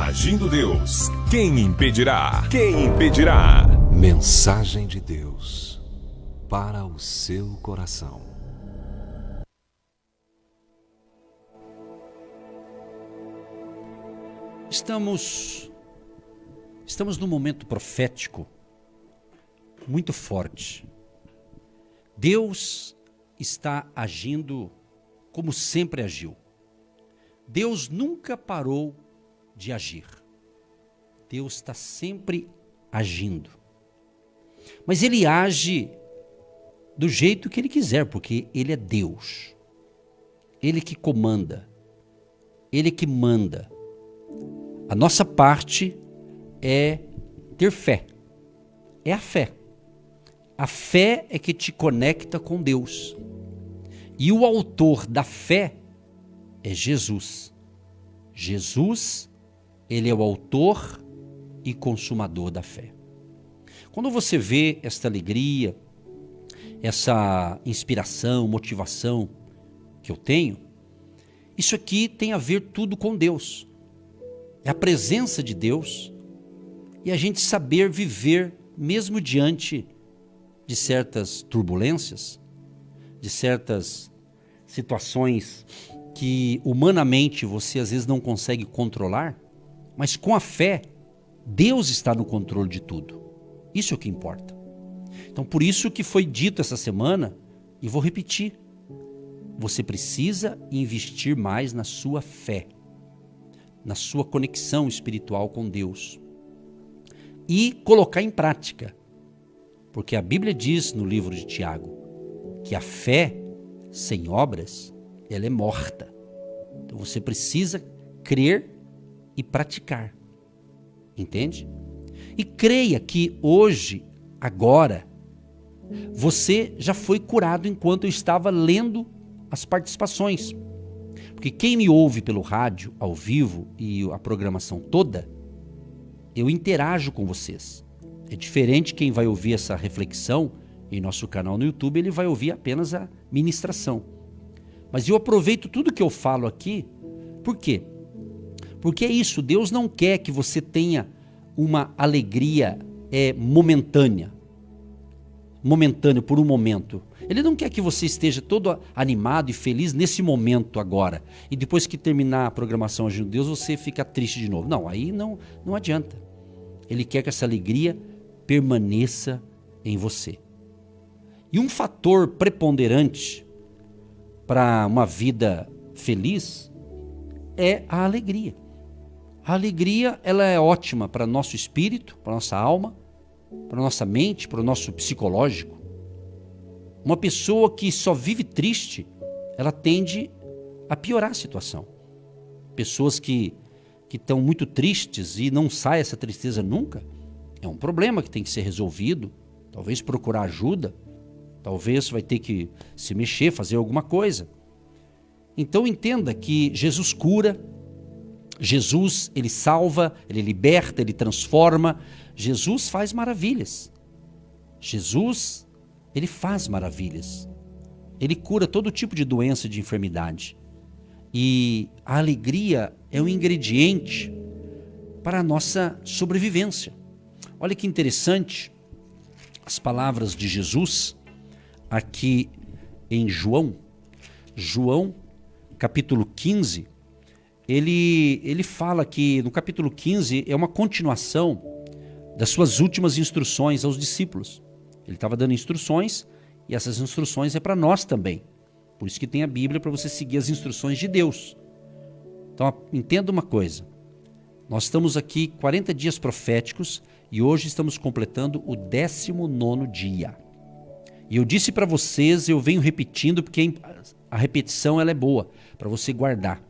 Agindo Deus, quem impedirá? Quem impedirá? Mensagem de Deus para o seu coração. Estamos num momento profético muito forte. Deus está agindo como sempre agiu. Deus nunca parou de agir. Deus está sempre agindo. Mas Ele age do jeito que Ele quiser, porque Ele é Deus. Ele que comanda. Ele que manda. A nossa parte é ter fé. É a fé. A fé é que te conecta com Deus. E o autor da fé é Jesus. Jesus, Ele é o autor e consumador da fé. Quando você vê esta alegria, essa inspiração, motivação que eu tenho, isso aqui tem a ver tudo com Deus. É a presença de Deus e a gente saber viver mesmo diante de certas turbulências, de certas situações que humanamente você às vezes não consegue controlar, mas com a fé, Deus está no controle de tudo. Isso é o que importa. Então por isso que foi dito essa semana, e vou repetir, você precisa investir mais na sua fé, na sua conexão espiritual com Deus e colocar em prática, porque a Bíblia diz no livro de Tiago que a fé sem obras, ela é morta. Então você precisa crer e praticar, entende? E creia que hoje, agora, você já foi curado enquanto eu estava lendo as participações. Porque quem me ouve pelo rádio, ao vivo e a programação toda, eu interajo com vocês. É diferente quem vai ouvir essa reflexão em nosso canal no YouTube, ele vai ouvir apenas a ministração. Mas eu aproveito tudo que eu falo aqui, por quê? Porque é isso, Deus não quer que você tenha uma alegria momentânea por um momento. Ele não quer que você esteja todo animado e feliz nesse momento agora. E depois que terminar a programação Agindo Deus, você fica triste de novo. Não, aí não adianta. Ele quer que essa alegria permaneça em você. E um fator preponderante para uma vida feliz é a alegria. A alegria, ela é ótima para nosso espírito, para nossa alma, para nossa mente, para o nosso psicológico. Uma pessoa que só vive triste, ela tende a piorar a situação. Pessoas que estão muito tristes e não sai essa tristeza nunca, é um problema que tem que ser resolvido, talvez procurar ajuda, talvez vai ter que se mexer, fazer alguma coisa. Então entenda que Jesus cura, Jesus, Ele salva, Ele liberta, Ele transforma. Jesus faz maravilhas. Jesus, Ele faz maravilhas. Ele cura todo tipo de doença e de enfermidade. E a alegria é um ingrediente para a nossa sobrevivência. Olha que interessante as palavras de Jesus aqui em João capítulo 15, ele fala que no capítulo 15 é uma continuação das suas últimas instruções aos discípulos. Ele estava dando instruções e essas instruções é para nós também. Por isso que tem a Bíblia para você seguir as instruções de Deus. Então entenda uma coisa, nós estamos aqui 40 dias proféticos e hoje estamos completando o 19º dia. E eu disse para vocês, eu venho repetindo porque a repetição ela é boa, para você guardar.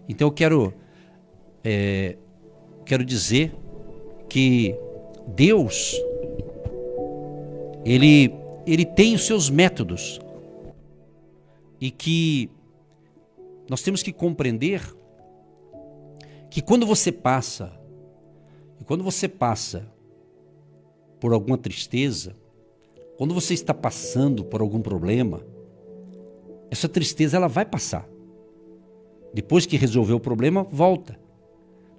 Então eu quero dizer que Deus, ele tem os seus métodos e que nós temos que compreender que quando você passa por alguma tristeza, quando você está passando por algum problema, essa tristeza ela vai passar. Depois que resolveu o problema, volta.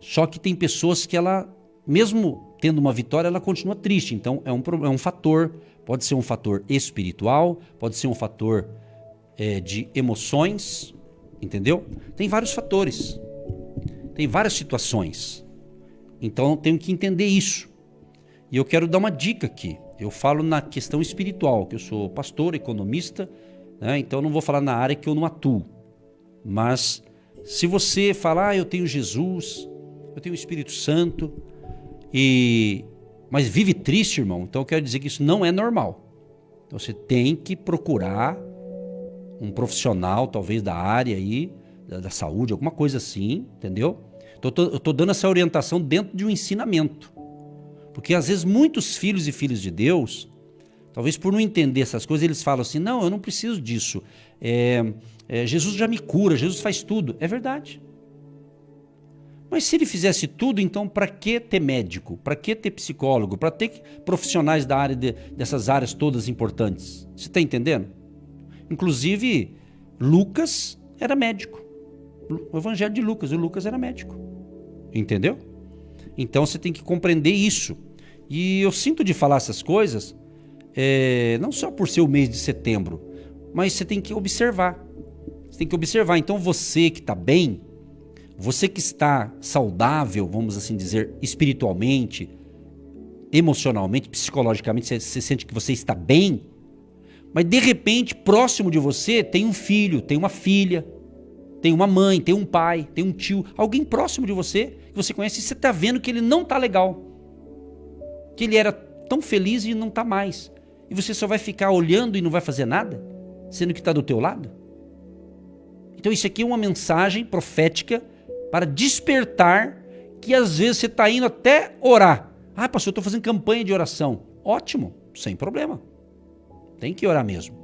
Só que tem pessoas que ela, mesmo tendo uma vitória, ela continua triste. Então é um fator, pode ser um fator espiritual, pode ser um fator de emoções, entendeu? Tem vários fatores, tem várias situações. Então eu tenho que entender isso. E eu quero dar uma dica aqui. Eu falo na questão espiritual, que eu sou pastor, economista, né? Então eu não vou falar na área que eu não atuo. Mas se você falar, eu tenho Jesus, eu tenho o Espírito Santo, mas vive triste, irmão, então eu quero dizer que isso não é normal. Então você tem que procurar um profissional, talvez da área aí, da saúde, alguma coisa assim, entendeu? Eu tô dando essa orientação dentro de um ensinamento. Porque às vezes muitos filhos e filhas de Deus, talvez por não entender essas coisas, eles falam assim, não, eu não preciso disso. Jesus já me cura, Jesus faz tudo. É verdade. Mas se ele fizesse tudo, então para que ter médico? Para que ter psicólogo? Para ter profissionais da área dessas áreas todas importantes? Você está entendendo? Inclusive, Lucas era médico. O Evangelho de Lucas, o Lucas era médico. Entendeu? Então você tem que compreender isso. E eu sinto de falar essas coisas, não só por ser o mês de setembro, mas você tem que observar. Você tem que observar. Então você que está bem, você que está saudável, vamos assim dizer, espiritualmente, emocionalmente, psicologicamente, você sente que você está bem, mas de repente, próximo de você, tem um filho, tem uma filha, tem uma mãe, tem um pai, tem um tio, alguém próximo de você, que você conhece, e você está vendo que ele não está legal. Que ele era tão feliz e não está mais. E você só vai ficar olhando e não vai fazer nada, sendo que está do teu lado? Então isso aqui é uma mensagem profética para despertar que às vezes você está indo até orar. Ah, pastor, eu estou fazendo campanha de oração. Ótimo, sem problema. Tem que orar mesmo.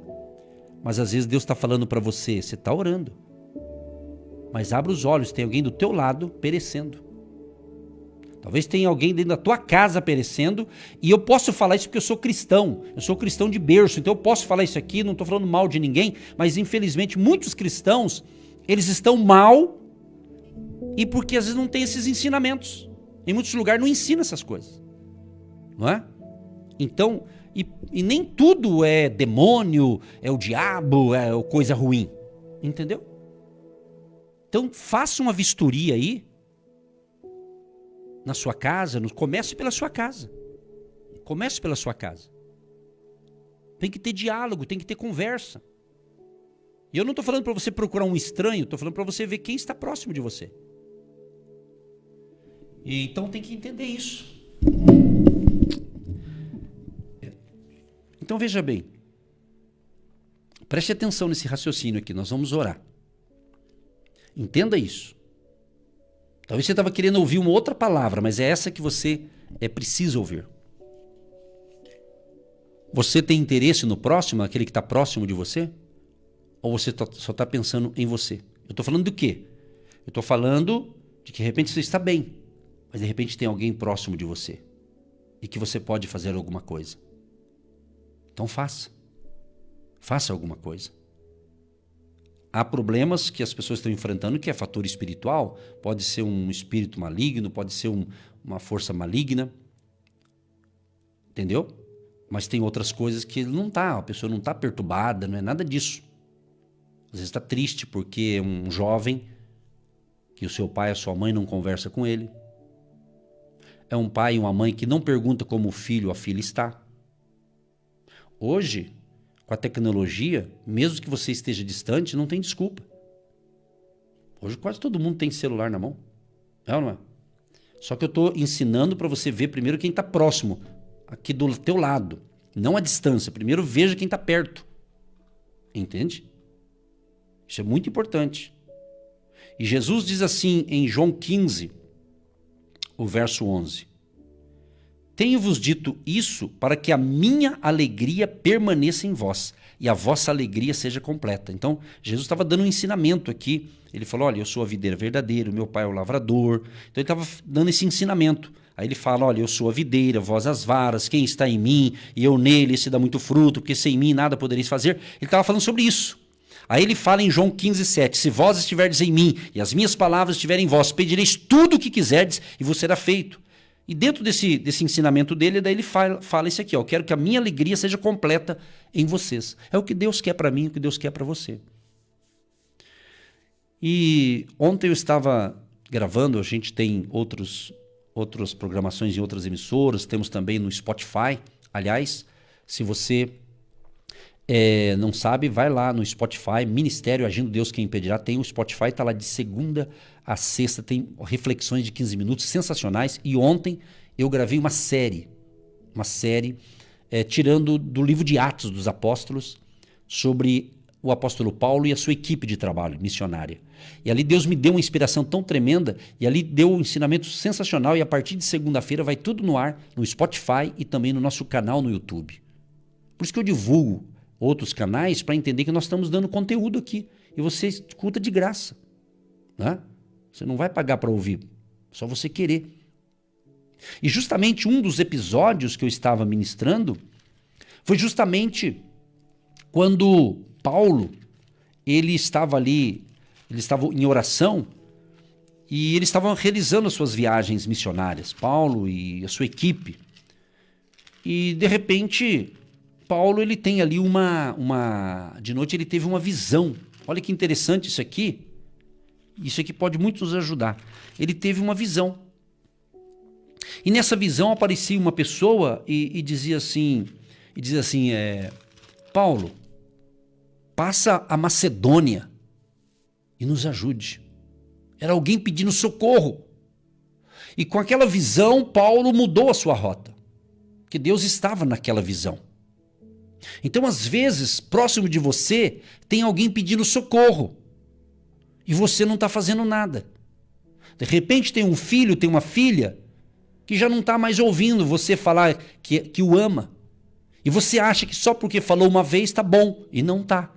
Mas às vezes Deus está falando para você, você está orando. Mas abra os olhos, tem alguém do teu lado perecendo. Talvez tenha alguém dentro da tua casa perecendo, e eu posso falar isso porque eu sou cristão de berço, então eu posso falar isso aqui, não estou falando mal de ninguém, mas infelizmente muitos cristãos, eles estão mal, e porque às vezes não tem esses ensinamentos. Em muitos lugares não ensina essas coisas, não é? Então, e nem tudo é demônio, é o diabo, é coisa ruim, entendeu? Então faça uma vistoria aí, na sua casa, comece pela sua casa. Comece pela sua casa. Tem que ter diálogo, tem que ter conversa. E eu não estou falando para você procurar um estranho, estou falando para você ver quem está próximo de você. E então tem que entender isso. Então veja bem. Preste atenção nesse raciocínio aqui, nós vamos orar. Entenda isso. Talvez você estava querendo ouvir uma outra palavra, mas é essa que você precisa ouvir. Você tem interesse no próximo, aquele que está próximo de você? Ou você só está pensando em você? Eu estou falando do quê? Eu estou falando de que de repente você está bem, mas de repente tem alguém próximo de você e que você pode fazer alguma coisa. Então faça. Faça alguma coisa. Há problemas que as pessoas estão enfrentando que é fator espiritual, pode ser um espírito maligno, pode ser uma força maligna, entendeu? Mas tem outras coisas que a pessoa não está perturbada, não é nada disso. Às vezes está triste porque é um jovem que o seu pai e a sua mãe não conversam com ele. É um pai e uma mãe que não pergunta como o filho ou a filha está. Hoje, com a tecnologia, mesmo que você esteja distante, não tem desculpa. Hoje quase todo mundo tem celular na mão. É ou não é? Só que eu estou ensinando para você ver primeiro quem está próximo, aqui do teu lado. Não a distância. Primeiro veja quem está perto. Entende? Isso é muito importante. E Jesus diz assim em João 15, o verso 11. Tenho-vos dito isso para que a minha alegria permaneça em vós e a vossa alegria seja completa. Então, Jesus estava dando um ensinamento aqui. Ele falou, olha, eu sou a videira verdadeira, o meu pai é o lavrador. Então, ele estava dando esse ensinamento. Aí ele fala, olha, eu sou a videira, vós as varas, quem está em mim e eu nele, esse dá muito fruto, porque sem mim nada podereis fazer. Ele estava falando sobre isso. Aí ele fala em João 15:7, se vós estiverdes em mim e as minhas palavras estiverem em vós, pedireis tudo o que quiserdes e vos será feito. E dentro desse ensinamento dele, daí ele fala isso aqui, ó, eu quero que a minha alegria seja completa em vocês. É o que Deus quer para mim, o que Deus quer para você. E ontem eu estava gravando, a gente tem outras programações em outras emissoras, temos também no Spotify. Aliás, se você não sabe, vai lá no Spotify, Ministério Agindo Deus Quem Impedirá, tem o Spotify, está lá de segunda a sexta, tem reflexões de 15 minutos sensacionais. E ontem eu gravei uma série tirando do livro de Atos dos Apóstolos, sobre o apóstolo Paulo e a sua equipe de trabalho missionária. E ali Deus me deu uma inspiração tão tremenda, e ali deu um ensinamento sensacional, e a partir de segunda-feira vai tudo no ar, no Spotify e também no nosso canal no YouTube. Por isso que eu divulgo outros canais para entender que nós estamos dando conteúdo aqui, e você escuta de graça, né? Você não vai pagar para ouvir, só você querer. E justamente um dos episódios que eu estava ministrando foi justamente quando Paulo, ele estava ali, ele estava em oração e eles estavam realizando as suas viagens missionárias, Paulo e a sua equipe. E de repente, Paulo, ele tem ali de noite ele teve uma visão. Olha que interessante isso aqui. Isso aqui pode muito nos ajudar. Ele teve uma visão. E nessa visão aparecia uma pessoa e dizia assim, Paulo, passa a Macedônia e nos ajude. Era alguém pedindo socorro. E com aquela visão, Paulo mudou a sua rota. Que Deus estava naquela visão. Então, às vezes, próximo de você, tem alguém pedindo socorro. E você não está fazendo nada. De repente tem um filho, tem uma filha, que já não está mais ouvindo você falar que o ama. E você acha que só porque falou uma vez está bom. E não está.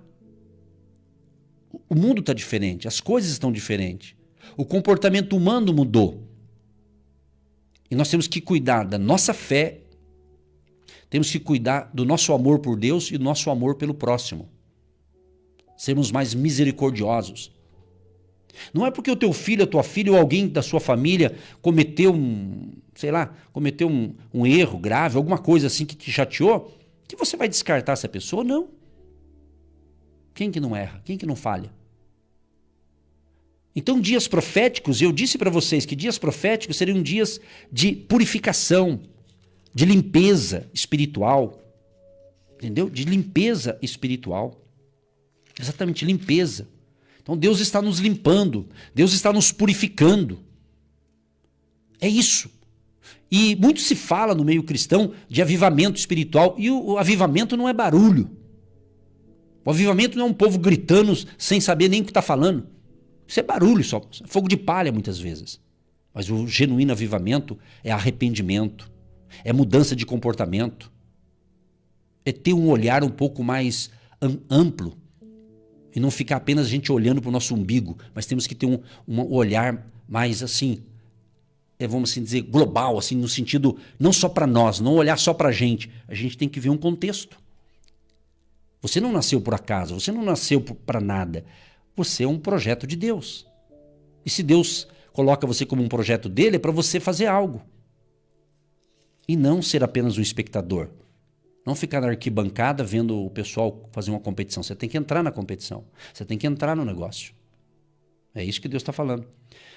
O mundo está diferente, as coisas estão diferentes. O comportamento humano mudou. E nós temos que cuidar da nossa fé, temos que cuidar do nosso amor por Deus e do nosso amor pelo próximo. Sermos mais misericordiosos. Não é porque o teu filho, a tua filha ou alguém da sua família cometeu um erro grave, alguma coisa assim que te chateou, que você vai descartar essa pessoa. Não. Quem que não erra? Quem que não falha? Então, dias proféticos, eu disse para vocês que dias proféticos seriam dias de purificação, de limpeza espiritual. Entendeu? De limpeza espiritual. Exatamente, limpeza. Então Deus está nos limpando, Deus está nos purificando. É isso. E muito se fala no meio cristão de avivamento espiritual, e o avivamento não é barulho. O avivamento não é um povo gritando sem saber nem o que está falando. Isso é barulho só, fogo de palha muitas vezes. Mas o genuíno avivamento é arrependimento, é mudança de comportamento, é ter um olhar um pouco mais amplo. E não ficar apenas a gente olhando para o nosso umbigo, mas temos que ter um olhar mais assim, vamos assim dizer, global, assim, no sentido, não só para nós, não olhar só para a gente tem que ver um contexto. Você não nasceu por acaso, você não nasceu para nada, você é um projeto de Deus. E se Deus coloca você como um projeto dele, é para você fazer algo. E não ser apenas um espectador. Não ficar na arquibancada vendo o pessoal fazer uma competição. Você tem que entrar na competição. Você tem que entrar no negócio. É isso que Deus está falando.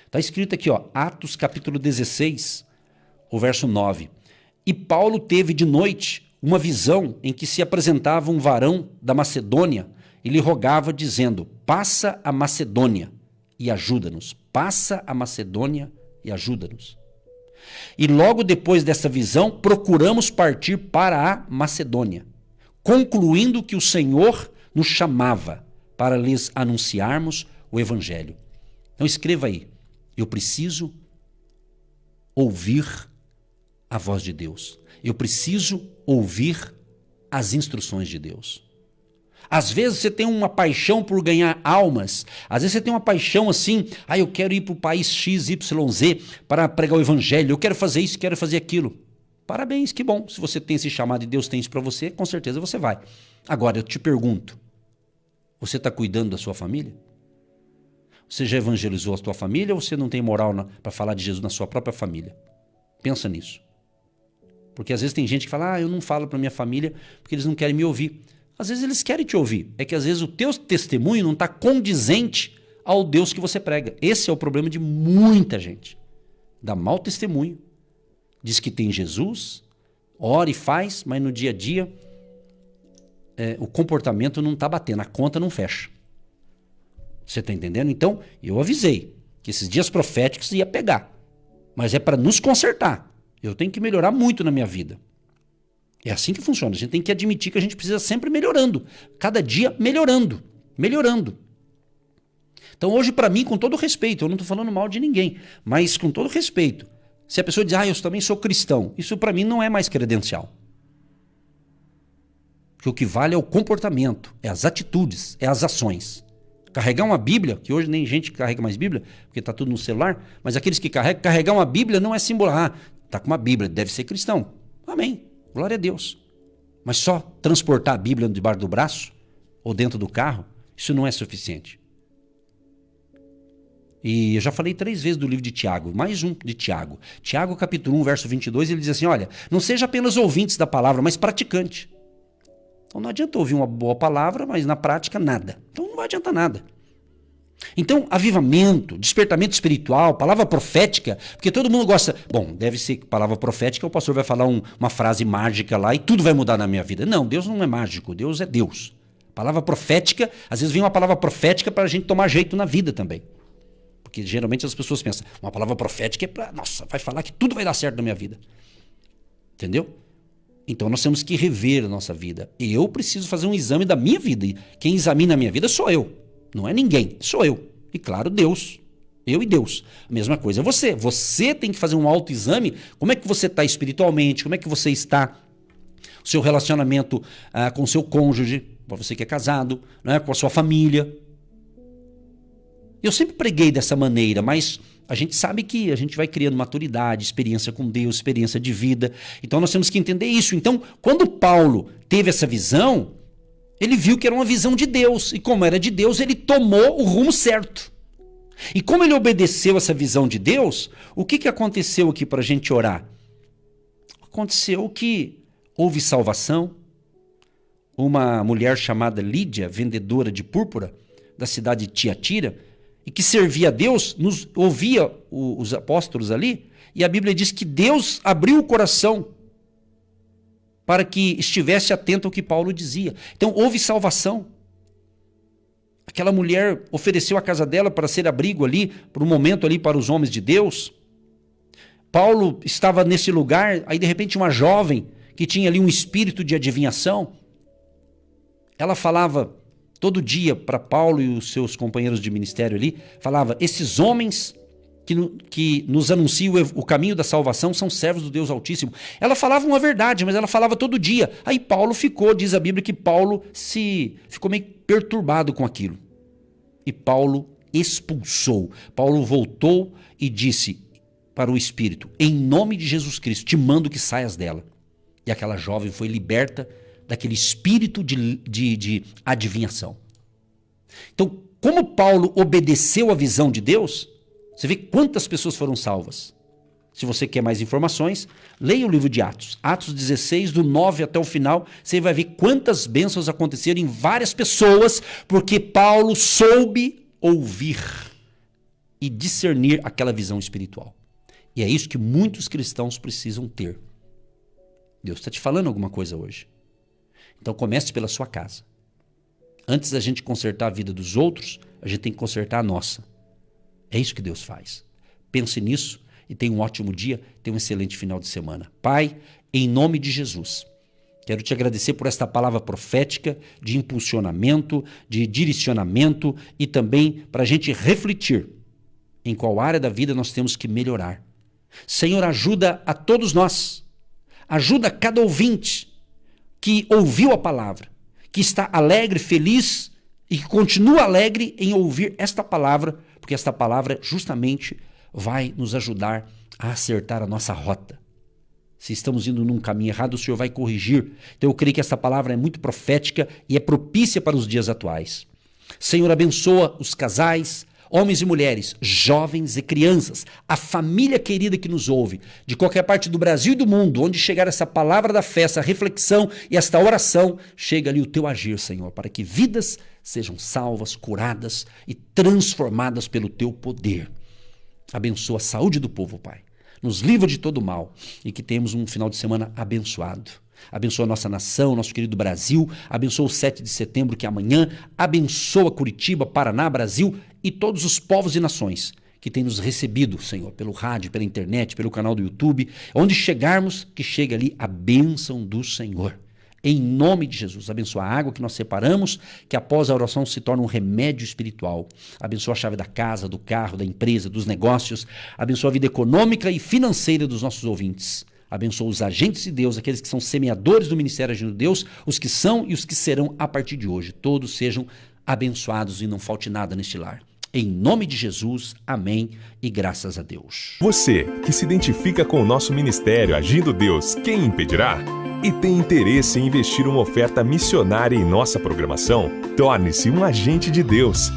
Está escrito aqui, ó, Atos capítulo 16, o verso 9. E Paulo teve de noite uma visão em que se apresentava um varão da Macedônia e lhe rogava dizendo, passa a Macedônia e ajuda-nos. Passa a Macedônia e ajuda-nos. E logo depois dessa visão, procuramos partir para a Macedônia, concluindo que o Senhor nos chamava para lhes anunciarmos o Evangelho. Então escreva aí, eu preciso ouvir a voz de Deus. Eu preciso ouvir as instruções de Deus. Às vezes você tem uma paixão por ganhar almas. Às vezes você tem uma paixão assim, eu quero ir para o país XYZ para pregar o evangelho, eu quero fazer isso, quero fazer aquilo. Parabéns, que bom. Se você tem esse chamado e Deus tem isso para você, com certeza você vai. Agora, eu te pergunto, Você está cuidando da sua família? Você já evangelizou a sua família ou você não tem moral para falar de Jesus na sua própria família? Pensa nisso. Porque às vezes tem gente que fala, eu não falo para minha família porque eles não querem me ouvir. Às vezes eles querem te ouvir. É que às vezes o teu testemunho não está condizente ao Deus que você prega. Esse é o problema de muita gente. Dá mau testemunho. Diz que tem Jesus, ora e faz, mas no dia a dia o comportamento não está batendo, a conta não fecha. Você está entendendo? Então, eu avisei que esses dias proféticos ia pegar. Mas é para nos consertar. Eu tenho que melhorar muito na minha vida. É assim que funciona. A gente tem que admitir que a gente precisa sempre melhorando. Cada dia melhorando. Melhorando. Então hoje para mim, com todo respeito, eu não estou falando mal de ninguém, mas com todo respeito, se a pessoa diz, eu também sou cristão, isso para mim não é mais credencial. Porque o que vale é o comportamento, é as atitudes, é as ações. Carregar uma Bíblia, que hoje nem gente carrega mais Bíblia, porque está tudo no celular, mas aqueles que carregar uma Bíblia não é símbolo, está com uma Bíblia, deve ser cristão. Amém, glória a Deus. Mas só transportar a Bíblia debaixo do braço, ou dentro do carro, isso não é suficiente. E eu já falei 3 vezes do livro de Tiago, mais um de Tiago. Tiago capítulo 1, verso 22, ele diz assim, olha, não seja apenas ouvintes da palavra, mas praticante. Então não adianta ouvir uma boa palavra, mas na prática nada. Então não vai adiantar nada. Então, avivamento, despertamento espiritual, palavra profética, porque todo mundo gosta... Bom, deve ser palavra profética, o pastor vai falar uma frase mágica lá e tudo vai mudar na minha vida. Não, Deus não é mágico, Deus é Deus. Palavra profética, às vezes vem uma palavra profética para a gente tomar jeito na vida também. Porque geralmente as pessoas pensam, uma palavra profética é para... Nossa, vai falar que tudo vai dar certo na minha vida. Entendeu? Então nós temos que rever a nossa vida. Eu preciso fazer um exame da minha vida. E quem examina a minha vida sou eu. Não é ninguém, sou eu. E claro, Deus. Eu e Deus. A mesma coisa é você. Você tem que fazer um autoexame. Como é que você está espiritualmente? Como é que você está? O seu relacionamento com o seu cônjuge, para você que é casado, né? Com a sua família. Eu sempre preguei dessa maneira, mas a gente sabe que a gente vai criando maturidade, experiência com Deus, experiência de vida. Então nós temos que entender isso. Então, quando Paulo teve essa visão, ele viu que era uma visão de Deus. E como era de Deus, ele tomou o rumo certo. E como ele obedeceu essa visão de Deus, o que aconteceu aqui para a gente orar? Aconteceu que houve salvação. Uma mulher chamada Lídia, vendedora de púrpura, da cidade de Tiatira, e que servia a Deus, ouvia os apóstolos ali, e a Bíblia diz que Deus abriu o coração para que estivesse atento ao que Paulo dizia. Então houve salvação. Aquela mulher ofereceu a casa dela para ser abrigo ali, por um momento ali para os homens de Deus. Paulo estava nesse lugar, aí de repente uma jovem que tinha ali um espírito de adivinhação, ela falava todo dia para Paulo e os seus companheiros de ministério ali, falava, esses homens que nos anunciam o caminho da salvação são servos do Deus Altíssimo. Ela falava uma verdade, mas ela falava todo dia. Aí Paulo diz a Bíblia que Paulo ficou meio perturbado com aquilo. E Paulo expulsou. Paulo voltou e disse para o Espírito, em nome de Jesus Cristo, te mando que saias dela. E aquela jovem foi liberta daquele espírito de adivinhação. Então, como Paulo obedeceu à visão de Deus, você vê quantas pessoas foram salvas. Se você quer mais informações, leia o livro de Atos. Atos 16, do 9 até o final, você vai ver quantas bênçãos aconteceram em várias pessoas, porque Paulo soube ouvir e discernir aquela visão espiritual. E é isso que muitos cristãos precisam ter. Deus está te falando alguma coisa hoje. Então comece pela sua casa. Antes da gente consertar a vida dos outros, a gente tem que consertar a nossa. É isso que Deus faz. Pense nisso e tenha um ótimo dia, tenha um excelente final de semana. Pai, em nome de Jesus, quero te agradecer por esta palavra profética de impulsionamento, de direcionamento e também para a gente refletir em qual área da vida nós temos que melhorar. Senhor, ajuda a todos nós. Ajuda cada ouvinte que ouviu a palavra, que está alegre, feliz e que continua alegre em ouvir esta palavra, porque esta palavra justamente vai nos ajudar a acertar a nossa rota. Se estamos indo num caminho errado, o Senhor vai corrigir. Então eu creio que esta palavra é muito profética e é propícia para os dias atuais. Senhor, abençoa os casais, homens e mulheres, jovens e crianças, a família querida que nos ouve, de qualquer parte do Brasil e do mundo, onde chegar essa palavra da fé, essa reflexão e esta oração, chega ali o teu agir, Senhor, para que vidas sejam salvas, curadas e transformadas pelo teu poder. Abençoa a saúde do povo, Pai. Nos livra de todo mal e que tenhamos um final de semana abençoado. Abençoa a nossa nação, nosso querido Brasil, abençoa o 7 de setembro que é amanhã, abençoa Curitiba, Paraná, Brasil e todos os povos e nações que têm nos recebido, Senhor, pelo rádio, pela internet, pelo canal do YouTube, onde chegarmos, que chegue ali a bênção do Senhor. Em nome de Jesus, abençoa a água que nós separamos, que após a oração se torna um remédio espiritual. Abençoa a chave da casa, do carro, da empresa, dos negócios. Abençoa a vida econômica e financeira dos nossos ouvintes. Abençoa os agentes de Deus, aqueles que são semeadores do Ministério Agindo Deus, os que são e os que serão a partir de hoje. Todos sejam abençoados e não falte nada neste lar. Em nome de Jesus, amém e graças a Deus. Você que se identifica com o nosso ministério Agindo Deus, quem impedirá? E tem interesse em investir uma oferta missionária em nossa programação? Torne-se um agente de Deus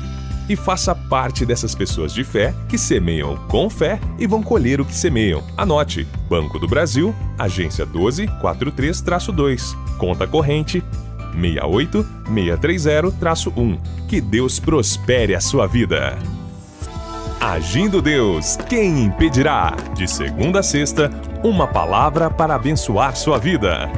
e faça parte dessas pessoas de fé que semeiam com fé e vão colher o que semeiam. Anote: Banco do Brasil, agência 1243-2, conta corrente 68630-1. Que Deus prospere a sua vida. Agindo Deus, quem impedirá? De segunda a sexta, uma palavra para abençoar sua vida.